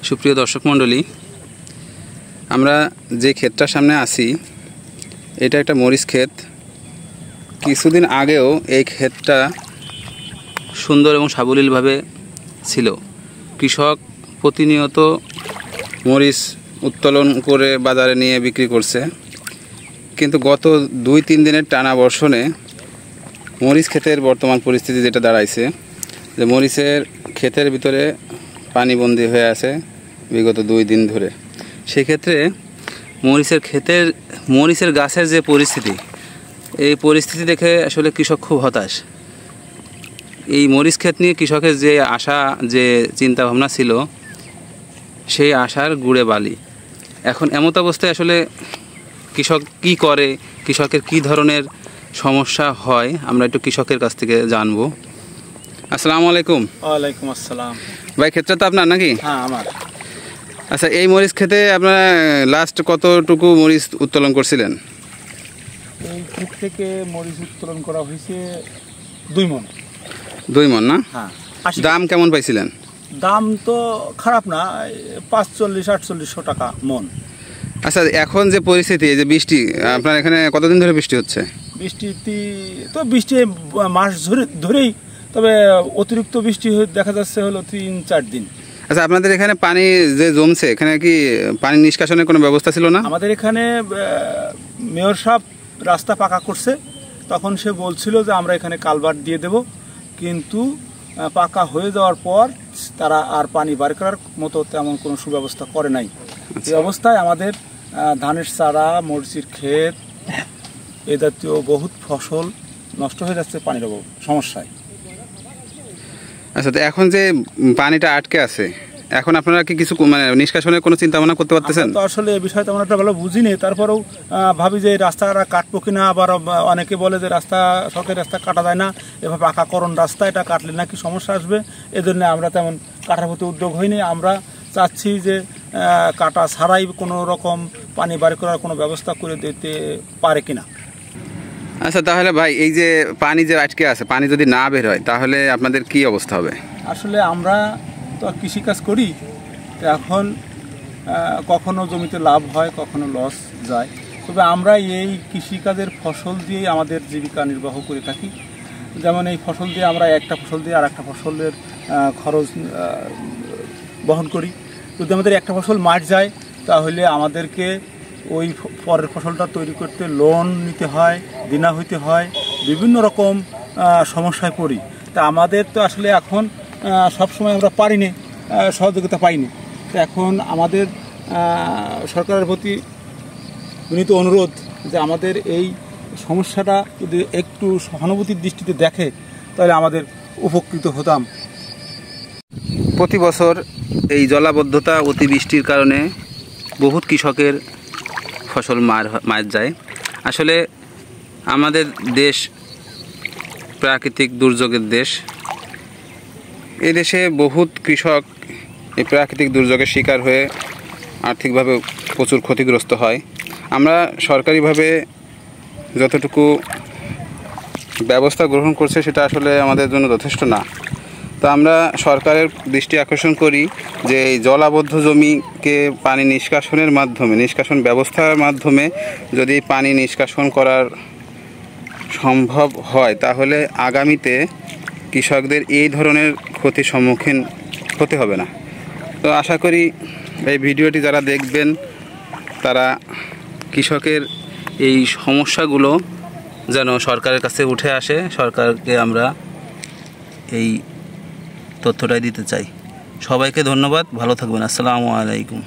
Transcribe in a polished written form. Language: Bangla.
সুপ্রিয় দর্শক মণ্ডলী, আমরা যে ক্ষেতটার সামনে আছি এটা একটা মরিচ ক্ষেত। কিছুদিন আগেও এই ক্ষেতটা সুন্দর এবং সাবলীলভাবে ছিল। কৃষক প্রতিনিয়ত মরিচ উত্তোলন করে বাজারে নিয়ে বিক্রি করছে, কিন্তু গত 2-3 দিনের টানা বর্ষণে মরিচ ক্ষেতের বর্তমান পরিস্থিতি যেটা দাঁড়াইছে যে মরিচের ক্ষেতের ভিতরে পানিবন্দী হয়ে আছে বিগত 2 দিন ধরে। সেক্ষেত্রে মরিচের গাছের যে পরিস্থিতি, এই পরিস্থিতি দেখে আসলে কৃষক খুব হতাশ। এই মরিচ ক্ষেত নিয়ে কৃষকের যে আশা, যে চিন্তা ভাবনা ছিল, সেই আশার গুড়ে বালি। এখন এমত অবস্থায় আসলে কৃষক কি করে, কৃষকের কি ধরনের সমস্যা হয়, আমরা একটু কৃষকের কাছ থেকে জানবো। আসসালামু আলাইকুম। ওয়ালাইকুম আসসালাম। ভাই, ক্ষেতটা তো আপনার নাকি? হ্যাঁ, আমার। আচ্ছা, এই মরিচ ক্ষেতে আপনারা লাস্ট কতটুকু মরিচ উত্তোলন করছিলেন? এই ক্ষেত থেকে মরিচ উত্তোলন করা হয়েছে 2 মণ। 2 মণ না? হ্যাঁ। দাম কেমন পাইছিলেন? দাম তো খারাপ না, 45-4800 টাকা মণ। আচ্ছা, এখন যে পরিস্থিতি, এই যে বৃষ্টি, আপনার এখানে কতদিন ধরে বৃষ্টি হচ্ছে? বৃষ্টি মাস ধরেই, তবে অতিরিক্ত বৃষ্টি দেখা যাচ্ছে হলো 3-4 দিন। আচ্ছা, আপনাদের এখানে পানি যে জমছে, এখানে কি পানি নিষ্কাশনের কোনো ব্যবস্থা ছিল না? আমাদের এখানে মেয়র সাহেব রাস্তা পাকা করছে, তখন সে বলছিল যে আমরা এখানে কালভার্ট দিয়ে দেব, কিন্তু পাকা হয়ে যাওয়ার পর তারা আর পানি বার করার মতো তেমন কোনো সুব্যবস্থা করে নাই। এই অবস্থায় আমাদের ধানের চারা, মরিচের ক্ষেত, এ জাতীয় বহুত ফসল নষ্ট হয়ে যাচ্ছে পানির সমস্যায়। আচ্ছা, তো এখন যে পানিটা আটকে আছে, এখন আপনারা কি কিছু নিষ্কাশনের কোনো চিন্তা ভাবনা করতে পারতেছেন? তো আসলে এই বিষয়ে তেমন একটা ভালো বুঝিনি, তারপরেও ভাবি যে রাস্তাটা কাটবো কিনা। আবার অনেকে বলে যে সরকারি রাস্তা কাটা যায় না, এভাবে পাকাকরণ রাস্তা, এটা কাটলে নাকি সমস্যা আসবে। এজন্য আমরা তেমন কাটার প্রতি উদ্যোগ হইনি। আমরা চাচ্ছি যে কাটা ছাড়াই কোনো রকম পানি বার করার কোনো ব্যবস্থা করে দিতে পারে কিনা। আচ্ছা, তাহলে ভাই, এই যে পানি যে আটকে আছে, পানি যদি না বের হয় তাহলে আপনাদের কি অবস্থা হবে? আসলে আমরা তো কৃষিকাজ করি, এখন কখনো জমিতে লাভ হয়, কখনো লস যায়, তবে আমরা এই কৃষিকাজের ফসল দিয়েই আমাদের জীবিকা নির্বাহ করে থাকি। যেমন এই ফসল দিয়ে আমরা একটা ফসল দিয়ে আর একটা ফসলের খরচ বহন করি। যদি আমাদের একটা ফসল মার যায়, তাহলে আমাদেরকে ওই পরের ফসলটা তৈরি করতে লোন নিতে হয়, দেনা হইতে হয়, বিভিন্ন রকম সমস্যায় পড়ি। তা আমাদের তো আসলে এখন সবসময় আমরা পারিনি, সহযোগিতা পাইনি। তো এখন আমাদের সরকারের প্রতি বিনীত অনুরোধ যে আমাদের এই সমস্যাটা যদি একটু সহানুভূতির দৃষ্টিতে দেখে, তাহলে আমাদের উপকৃত হতাম। প্রতি বছর এই জলাবদ্ধতা, অতিবৃষ্টির কারণে বহুত কৃষকের ফসল মার যায়। আসলে আমাদের দেশ প্রাকৃতিক দুর্যোগের দেশ। এই দেশে বহুত কৃষক এই প্রাকৃতিক দুর্যোগের শিকার হয়ে আর্থিকভাবে প্রচুর ক্ষতিগ্রস্ত হয়। আমরা সরকারিভাবে যতটুকু ব্যবস্থা গ্রহণ করছে সেটা আসলে আমাদের জন্য যথেষ্ট না। তো আমরা সরকারের দৃষ্টি আকর্ষণ করি যে এই জলাবদ্ধ জমিকে পানি নিষ্কাশন ব্যবস্থার মাধ্যমে যদি পানি নিষ্কাশন করার সম্ভব হয়, তাহলে আগামীতে কৃষকদের এই ধরনের ক্ষতির সম্মুখীন হতে হবে না। তো আশা করি এই ভিডিওটি যারা দেখবেন তারা কৃষকের এই সমস্যাগুলো যেন সরকারের কাছে উঠে আসে, সরকারকে আমরা এই তথ্যটাই দিতে চাই। সবাইকে ধন্যবাদ, ভালো থাকবেন। আসসালামু আলাইকুম।